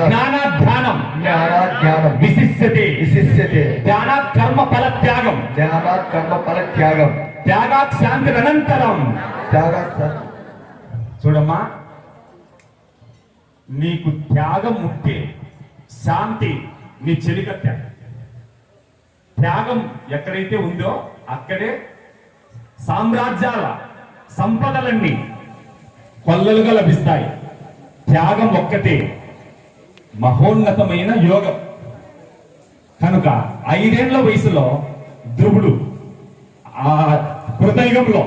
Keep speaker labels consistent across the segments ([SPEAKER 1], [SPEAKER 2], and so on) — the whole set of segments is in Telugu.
[SPEAKER 1] జ్ఞానాధ్యానం విశిష్యతే ధ్యానాత్ కర్మ ఫల త్యాగం త్యాగాత్ శాంతి అనంతరం. చూడమ్మా, నీకు త్యాగం ఉంటే శాంతి నీ చెలికత్తె. త్యాగం ఎక్కడైతే ఉందో అక్కడే సామ్రాజ్యాల సంపదలన్నీ కొల్లలుగా లభిస్తాయి. త్యాగం ఒక్కటే మహోన్నతమైన యోగం. కనుక 5 ఏళ్ల వయసులో ధ్రువుడు ఆ కృతయుగంలో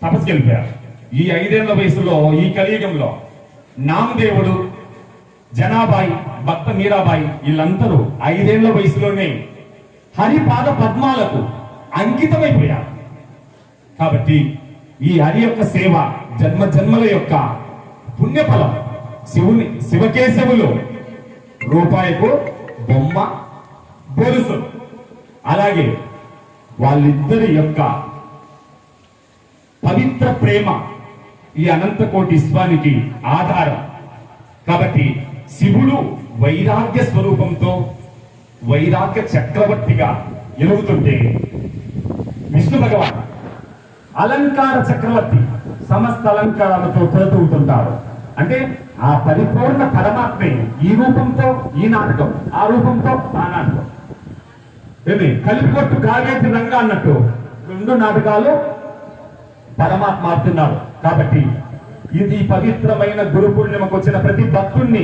[SPEAKER 1] తపస్సుకి వెళ్ళిపోయారు. ఈ 5 ఏళ్ల వయసులో ఈ కలియుగంలో నామదేవుడు, జనాబాయి, భక్త మీరాబాయి వీళ్ళందరూ 5 ఏళ్ల వయసులోనే హరిపాద పద్మాలకు అంకితమైపోయారు. కాబట్టి ఈ హరి యొక్క సేవ జన్మ జన్మల యొక్క పుణ్యఫలం. శివకేశవులు రూపాయికు బొమ్మ గొలుసు. అలాగే వాళ్ళిద్దరి యొక్క పవిత్ర ప్రేమ ఈ అనంతకోటి విశ్వానికి ఆధారం. కాబట్టి శివుడు వైరాగ్య స్వరూపంతో వైరాగ్య చక్రవర్తిగా ఎలుగుతుంటే విష్ణు భగవాన్ అలంకార చక్రవర్తి సమస్త అలంకారాలతో తొలతూగుతుంటారు. అంటే ఆ పరిపూర్ణ పరమాత్మే ఈ రూపంతో ఈ నాటకం, ఆ రూపంతో ఆ నాటకం. ఏమి కలిపికొట్టు కాగేటి రంగా అన్నట్టు 2 నాటకాలు పరమాత్మ ఆడుతున్నారు. కాబట్టి ఇది పవిత్రమైన గురు పూర్ణిమకు వచ్చిన ప్రతి భక్తుణ్ణి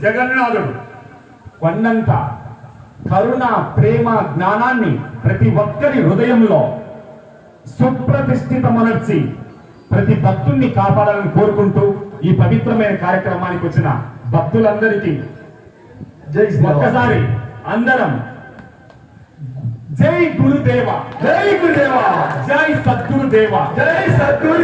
[SPEAKER 1] జగన్నాథుడు కొండంత కరుణ, ప్రేమ, జ్ఞానాన్ని ప్రతి ఒక్కరి హృదయంలో సుప్రతిష్ఠితమనర్చి ప్రతి భక్తుణ్ణి కాపాడాలని కోరుకుంటూ ఈ పవిత్రమైన కార్యక్రమానికి వచ్చిన భక్తులందరికీ ఒక్కసారి అందరం జై గురుదేవ, జై గురుదేవ, జై సద్గురుదేవ, జై సద్గురు